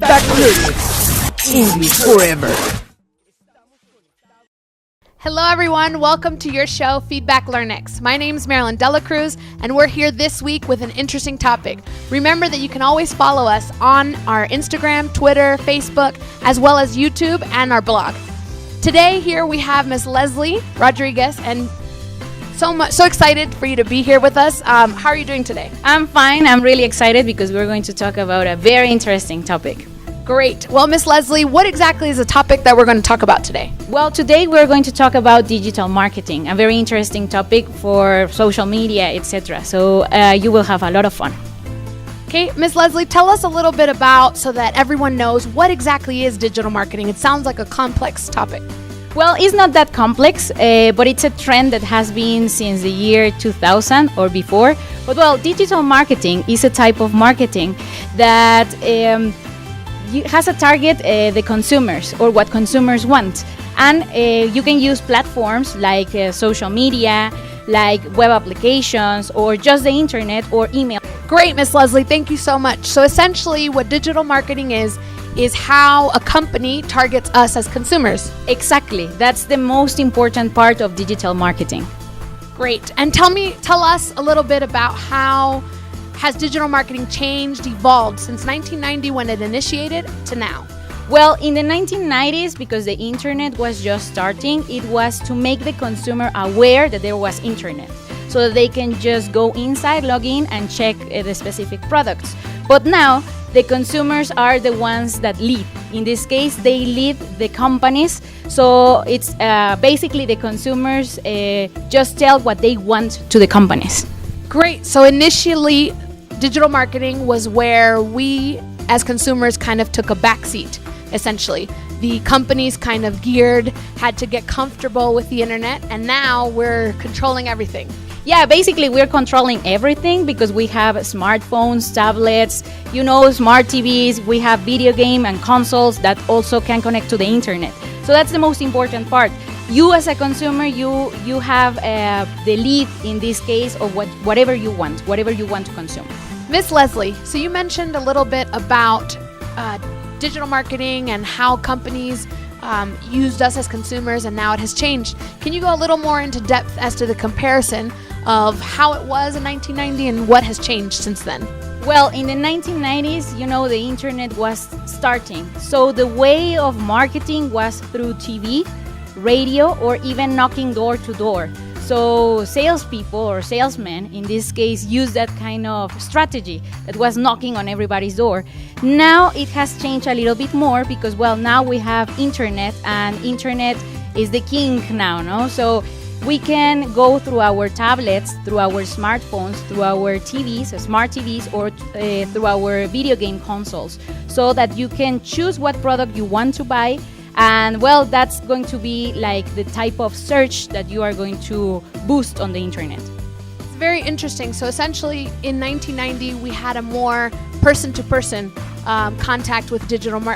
Feedback Learnex. English forever. Hello everyone, welcome to your show, Feedback Learnex. My name is Marilyn Delacruz, and we're here this week with an interesting topic. Remember that you can always follow us on our Instagram, Twitter, Facebook, as well as YouTube and our blog. Today here we have Ms. Leslie Rodriguez, and so excited for you to be here with us. How are you doing today? I'm fine. I'm really excited because we're going to talk about a very interesting topic. Great. Well, Ms. Leslie, what exactly is the topic that we're going to talk about today? Well, today we're going to talk about digital marketing, a very interesting topic for social media, etc. So you will have a lot of fun. Okay, Ms. Leslie, tell us a little bit about, so that everyone knows, what exactly is digital marketing. It sounds like a complex topic. Well, it's not that complex, but it's a trend that has been since the year 2000 or before. But well, digital marketing is a type of marketing that has a target the consumers, or what consumers want. And you can use platforms like social media, like web applications, or just the internet or email. Great, Ms. Leslie, thank you so much. So essentially what digital marketing is how a company targets us as consumers. Exactly. That's the most important part of digital marketing. Great. And tell us a little bit about how has digital marketing changed, evolved since 1990 when it initiated to now? Well, in the 1990s, because the internet was just starting, it was to make the consumer aware that there was internet, so that they can just go inside, log in, and check the specific products. But now, the consumers are the ones that lead. In this case, they lead the companies. So it's basically the consumers just tell what they want to the companies. Great. So initially, digital marketing was where we, as consumers, kind of took a backseat, essentially. The companies kind of had to get comfortable with the internet, and now we're controlling everything. Yeah, basically we're controlling everything because we have smartphones, tablets, smart TVs, we have video game and consoles that also can connect to the internet. So that's the most important part. You as a consumer, you have the lead in this case of whatever you want to consume. Ms. Leslie, so you mentioned a little bit about digital marketing and how companies used us as consumers, and now it has changed. Can you go a little more into depth as to the comparison of how it was in 1990 and what has changed since then? Well, in the 1990s, the internet was starting. So the way of marketing was through TV, radio, or even knocking door to door. So salespeople or salesmen, in this case, used that kind of strategy that was knocking on everybody's door. Now it has changed a little bit more because, now we have internet, and internet is the king now, no? So we can go through our tablets, through our smartphones, through our TVs, smart TVs, or through our video game consoles, so that you can choose what product you want to buy. And that's going to be like the type of search that you are going to boost on the internet. It's very interesting. So essentially in 1990 we had a more person-to-person contact with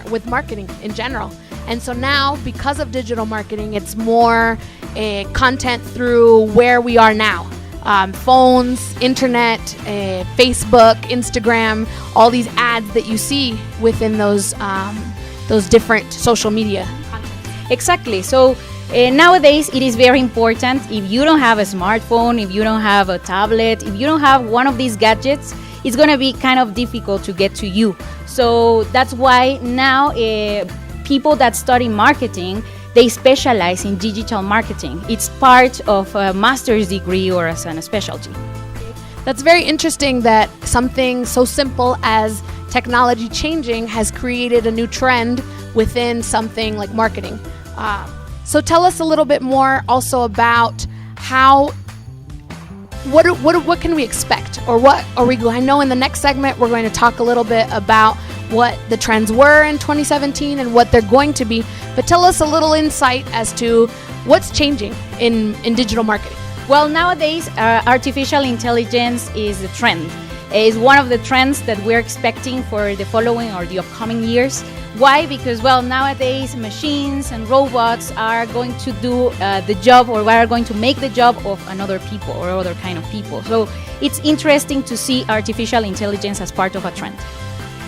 with marketing in general. And so now, because of digital marketing, it's more content through where we are now. Phones, internet, Facebook, Instagram, all these ads that you see within those different social media content. Exactly. So nowadays it is very important. If you don't have a smartphone, if you don't have a tablet, if you don't have one of these gadgets, it's going to be kind of difficult to get to you. So that's why now people that study marketing, they specialize in digital marketing. It's part of a master's degree or as a specialty. That's very interesting that something so simple as technology changing has created a new trend within something like marketing. So tell us a little bit more also about what can we expect, or what are we going? I know in the next segment we're going to talk a little bit about what the trends were in 2017 and what they're going to be, but tell us a little insight as to what's changing in digital marketing. Well, nowadays artificial intelligence is a trend. It's one of the trends that we're expecting for the following or the upcoming years. Why? Because, nowadays machines and robots are going to do the job, or are going to make the job of another people or other kind of people. So it's interesting to see artificial intelligence as part of a trend.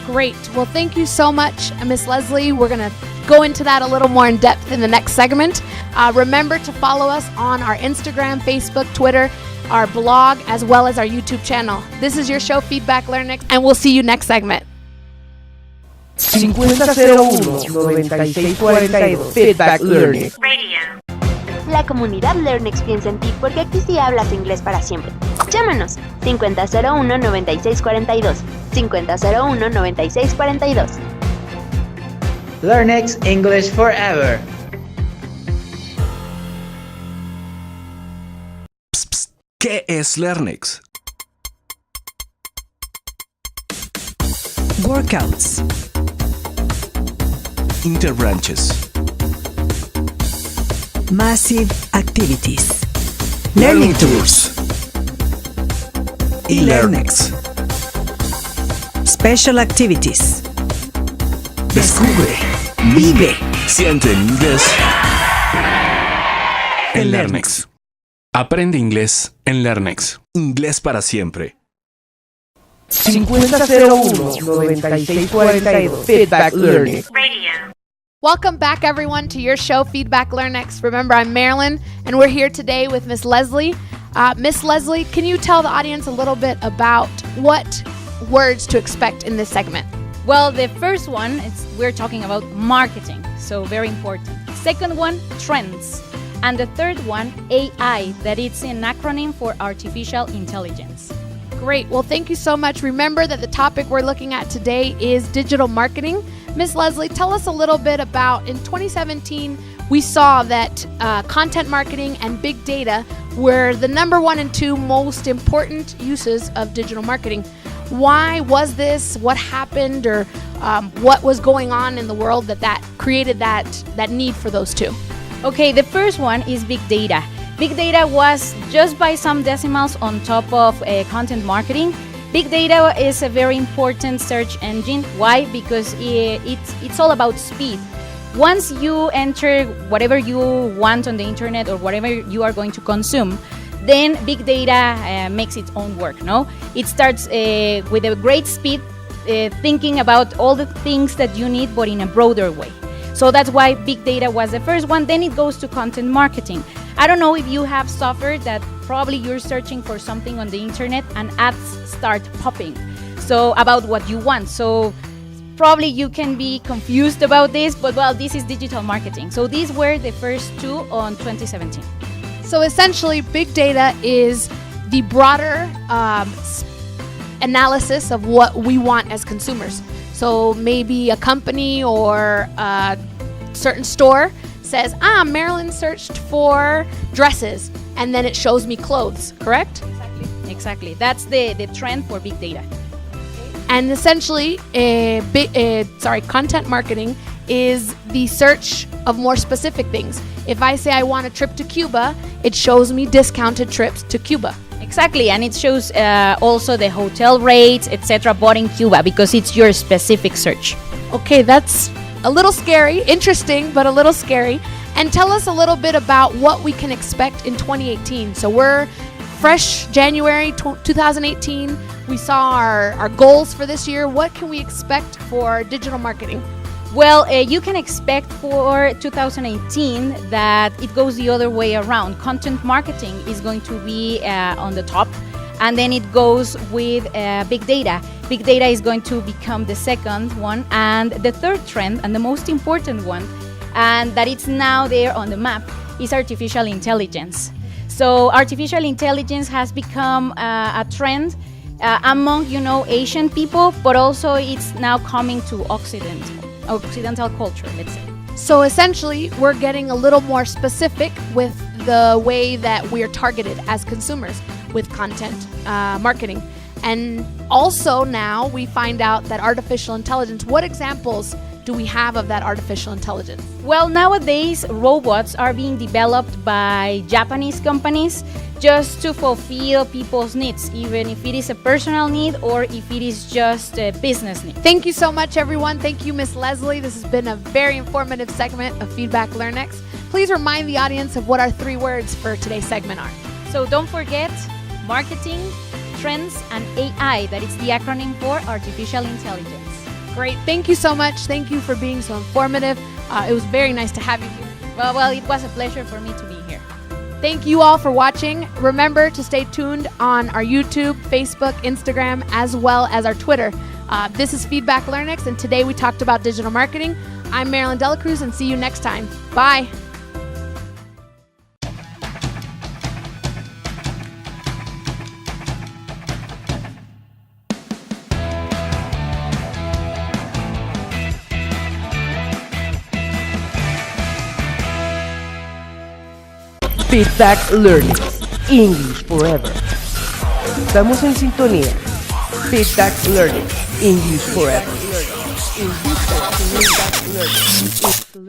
Great. Well, thank you so much, Miss Leslie. We're going to go into that a little more in depth in the next segment. Remember to follow us on our Instagram, Facebook, Twitter, our blog, as well as our YouTube channel. This is your show, Feedback Learnex, and we'll see you next segment. 5001-9642 Feedback Learnex Radio. La comunidad Learnex piensa en ti porque aquí sí hablas inglés para siempre. Llámanos 5001-9642. 5001-9642. Learnex English Forever. ¿Qué es Learnex? Workouts, Interbranches, massive activities, learning tours, e-Learnex. special activities. Descubre, Vive. siente el inglés en Learnex. Aprende inglés en Learnex. Inglés para siempre. 5001-9642 Feedback Learnex Radio. Welcome back, everyone, to your show, Feedback Learnex. Remember, I'm Marilyn, and we're here today with Miss Leslie. Miss Leslie, can you tell the audience a little bit about what words to expect in this segment? Well, the first one, we're talking about marketing, so very important. Second one, trends. And the third one, AI, that it's an acronym for artificial intelligence. Great. Well, thank you so much. Remember that the topic we're looking at today is digital marketing. Miss Leslie, tell us a little bit about, in 2017, we saw that content marketing and big data were the number 1 and 2 most important uses of digital marketing. Why was this? What happened? Or what was going on in the world that created that need for those two? Okay, the first one is big data. Big data was just by some decimals on top of content marketing. Big data is a very important search engine. Why? Because it's all about speed. Once you enter whatever you want on the internet or whatever you are going to consume, then big data makes its own work, no? It starts with a great speed, thinking about all the things that you need, but in a broader way. So that's why big data was the first one. Then it goes to content marketing. I don't know if you have suffered that probably you're searching for something on the internet and ads start popping. So about what you want. So probably you can be confused about this, but well, this is digital marketing. So these were the first two on 2017. So essentially, big data is the broader analysis of what we want as consumers. So maybe a company or a certain store says, Marilyn searched for dresses, and then it shows me clothes, correct? Exactly. That's the trend for big data. And essentially, content marketing is the search of more specific things. If I say I want a trip to Cuba, it shows me discounted trips to Cuba. Exactly, and it shows also the hotel rates, etc. bought in Cuba because it's your specific search. Okay, that's a little scary, interesting, but a little scary. And tell us a little bit about what we can expect in 2018. So we're fresh January 2018. We saw our goals for this year. What can we expect for digital marketing? Well, you can expect for 2018 that it goes the other way around. Content marketing is going to be on the top, and then it goes with big data. Big data is going to become the second one, and the third trend, and the most important one, and that it's now there on the map, is artificial intelligence. So artificial intelligence has become a trend among, Asian people, but also it's now coming to Occidental culture, let's say. So essentially, we're getting a little more specific with the way that we are targeted as consumers with content marketing. And also now we find out that artificial intelligence, what examples do we have of that artificial intelligence? Well, nowadays, robots are being developed by Japanese companies just to fulfill people's needs, even if it is a personal need or if it is just a business need. Thank you so much, everyone. Thank you, Miss Leslie. This has been a very informative segment of Feedback Learnex. Please remind the audience of what our 3 words for today's segment are. So don't forget marketing, trends, and AI, that is the acronym for artificial intelligence. Great. Thank you so much. Thank you for being so informative. It was very nice to have you here. Well, it was a pleasure for me to be here. Thank you all for watching. Remember to stay tuned on our YouTube, Facebook, Instagram, as well as our Twitter. This is Feedback Learnex, and today we talked about digital marketing. I'm Marilyn Delacruz, and see you next time. Bye. Feedback Learnex, English Forever. Estamos en sintonía. Feedback Learnex, English Forever. English Forever.